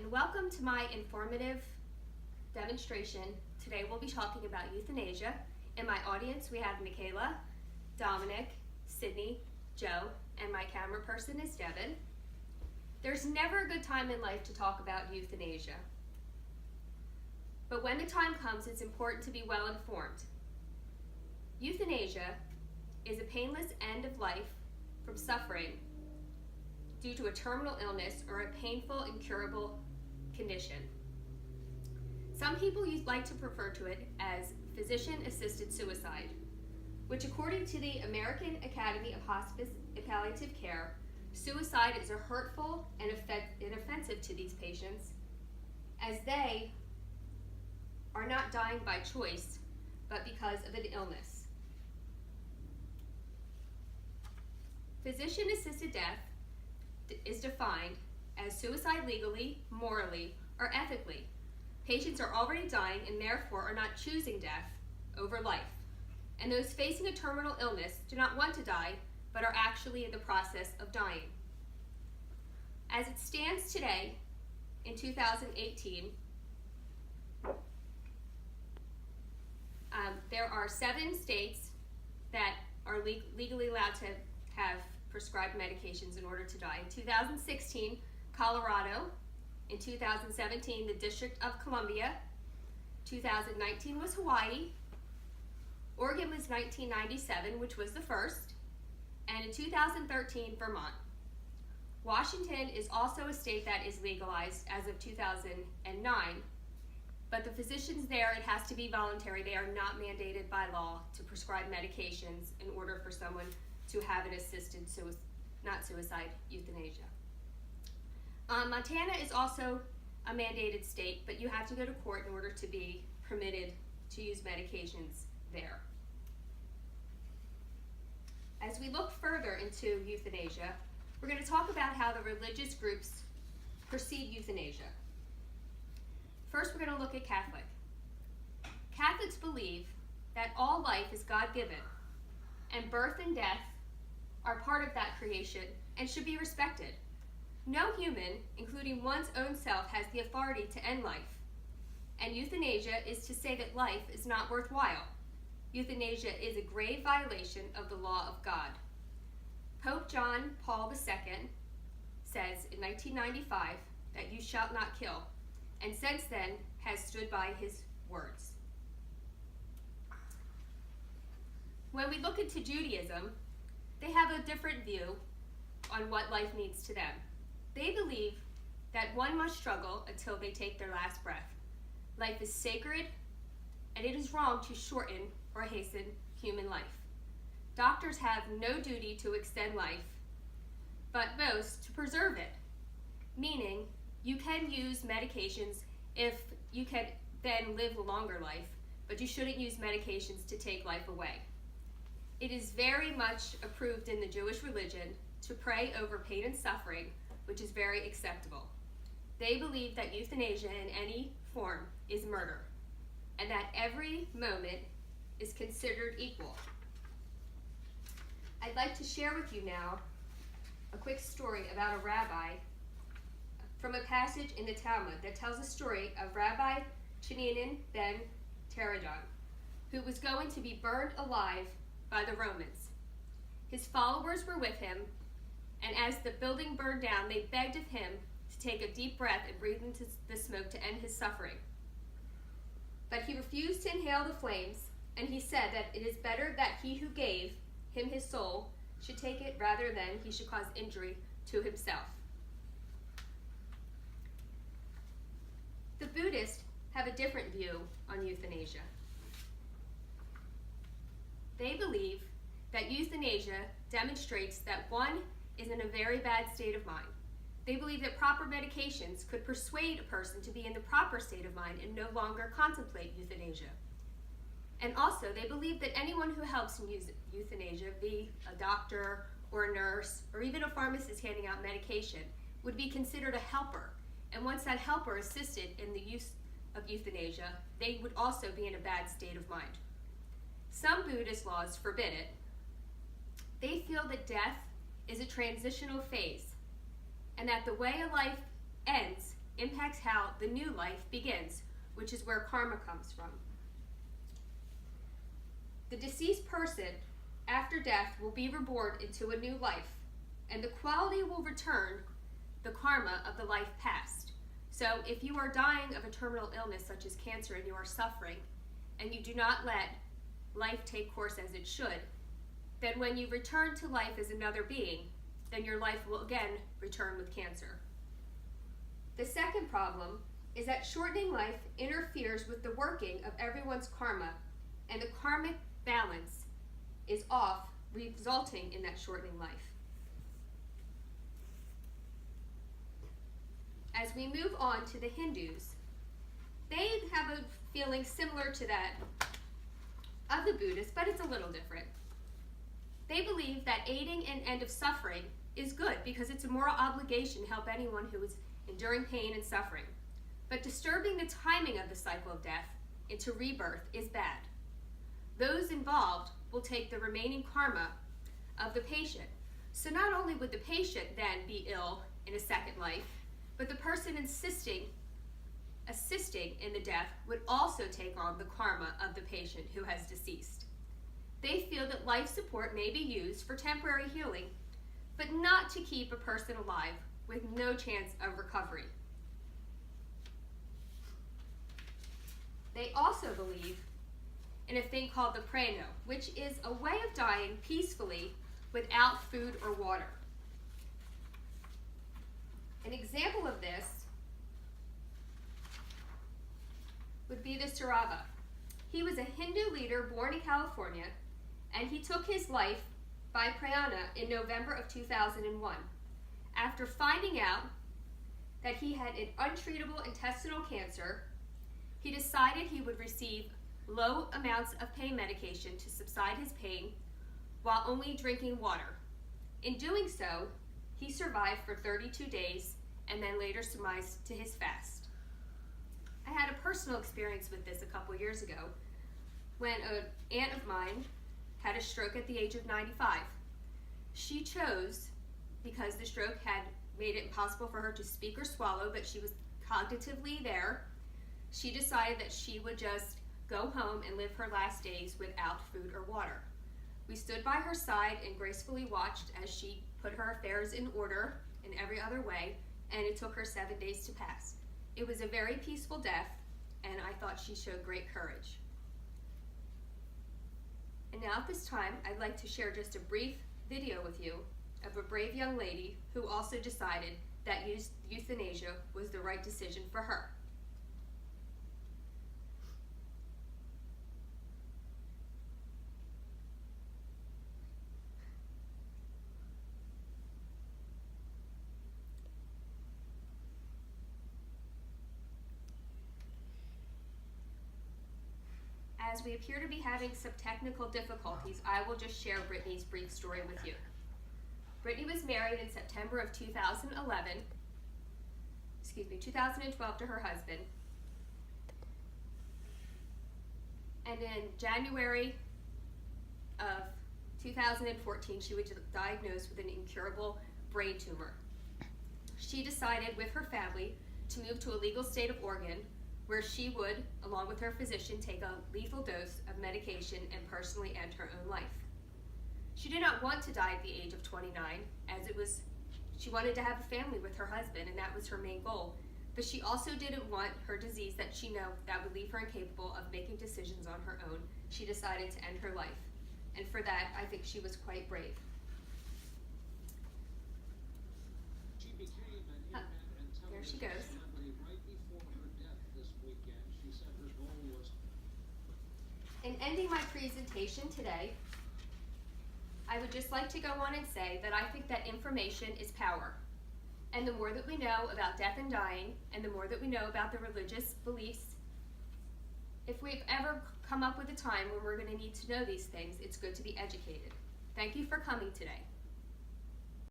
and welcome to my informative demonstration. Today we'll be talking about euthanasia. In my audience we have Michaela, Dominic, Sydney, Joe, and my camera person is Devin. There's never a good time in life to talk about euthanasia. But when the time comes, it's important to be well informed. Euthanasia is a painless end of life from suffering due to a terminal illness or a painful, incurable condition. Some people like to refer to it as physician-assisted suicide, which according to the American Academy of Hospice and Palliative Care, suicide is hurtful and offensive to these patients, as they are not dying by choice, but because of an illness. Physician-assisted death is defined as suicide legally, morally, or ethically. Patients are already dying and therefore are not choosing death over life. And those facing a terminal illness do not want to die, but are actually in the process of dying. As it stands today, in 2018, there are 7 states that are legally allowed to have prescribed medications in order to die. In 2016, Colorado. In 2017, the District of Columbia. 2019 was Hawaii. Oregon was 1997, which was the first. And in 2013, Vermont. Washington is also a state that is legalized as of 2009, but the physicians there, it has to be voluntary. They are not mandated by law to prescribe medications in order for someone to have an assisted euthanasia. Montana is also a mandated state, but you have to go to court in order to be permitted to use medications there. As we look further into euthanasia, we're going to talk about how the religious groups perceive euthanasia. First, we're going to look at Catholic. Catholics believe that all life is God-given, and birth and death are part of that creation and should be respected. No human, including one's own self, has the authority to end life, and euthanasia is to say that life is not worthwhile. Euthanasia is a grave violation of the law of God. Pope John Paul II says in 1995 that you shall not kill, and since then has stood by his words. When we look into Judaism, they have a different view on what life means to them. They believe that one must struggle until they take their last breath. Life is sacred, and it is wrong to shorten or hasten human life. Doctors have no duty to extend life, but most to preserve it, meaning you can use medications if you can then live a longer life, but you shouldn't use medications to take life away. It is very much approved in the Jewish religion to pray over pain and suffering, which is very acceptable. They believe that euthanasia in any form is murder, and that every moment is considered equal. I'd like to share with you now a quick story about a rabbi from a passage in the Talmud that tells the story of Rabbi Chaninin ben Teradon, who was going to be burned alive by the Romans. His followers were with him, and as the building burned down, they begged of him to take a deep breath and breathe into the smoke to end his suffering. But he refused to inhale the flames, and he said that it is better that he who gave him his soul should take it rather than he should cause injury to himself. The Buddhists have a different view on euthanasia. They believe that euthanasia demonstrates that one is in a very bad state of mind. They believe that proper medications could persuade a person to be in the proper state of mind and no longer contemplate euthanasia. And also, they believe that anyone who helps in euthanasia, be a doctor or a nurse or even a pharmacist handing out medication, would be considered a helper. And once that helper assisted in the use of euthanasia, they would also be in a bad state of mind. Some Buddhist laws forbid it. They feel that death is a transitional phase, and that the way a life ends impacts how the new life begins, which is where karma comes from. The deceased person, after death, will be reborn into a new life, and the quality will return the karma of the life past. So if you are dying of a terminal illness such as cancer and you are suffering, and you do not let life take course as it should, then when you return to life as another being, then your life will again return with cancer. The second problem is that shortening life interferes with the working of everyone's karma, and the karmic balance is off, resulting in that shortening life. As we move on to the Hindus, they have a feeling similar to that of the Buddhists, but it's a little different. They believe that aiding an end of suffering is good because it's a moral obligation to help anyone who is enduring pain and suffering. But disturbing the timing of the cycle of death into rebirth is bad. Those involved will take the remaining karma of the patient. So not only would the patient then be ill in a second life, but the person assisting in the death would also take on the karma of the patient who has deceased. They feel that life support may be used for temporary healing, but not to keep a person alive with no chance of recovery. They also believe in a thing called the prano, which is a way of dying peacefully without food or water. An example of this would be the Saurabha. He was a Hindu leader born in California, and he took his life by prana in November of 2001 after finding out that he had an untreatable intestinal cancer. He decided he would receive low amounts of pain medication to subside his pain while only drinking water. In doing so, he survived for 32 days and then later surmised to his fast. I had a personal experience with this a couple years ago when an aunt of mine had a stroke at the age of 95. She chose, because the stroke had made it impossible for her to speak or swallow, but she was cognitively there, she decided that she would just go home and live her last days without food or water. We stood by her side and gracefully watched as she put her affairs in order in every other way, and it took her 7 days to pass. It was a very peaceful death, and I thought she showed great courage. And now at this time, I'd like to share just a brief video with you of a brave young lady who also decided that euthanasia was the right decision for her. As we appear to be having some technical difficulties, I will just share Brittany's brief story with you. Brittany was married in September of 2012 to her husband. And in January of 2014, she was diagnosed with an incurable brain tumor. She decided with her family to move to a legal state of Oregon, where she would, along with her physician, take a lethal dose of medication and personally end her own life. She did not want to die at the age of 29, as she wanted to have a family with her husband, and that was her main goal. But she also didn't want her disease that she knew that would leave her incapable of making decisions on her own. She decided to end her life. And for that, I think she was quite brave. She became an internet and there she television goes. celebrity right before her death this weekend. She said her goal was... In ending my presentation today, I would just like to go on and say that I think that information is power. And the more that we know about death and dying, and the more that we know about the religious beliefs, if we've ever come up with a time when we're going to need to know these things, it's good to be educated. Thank you for coming today.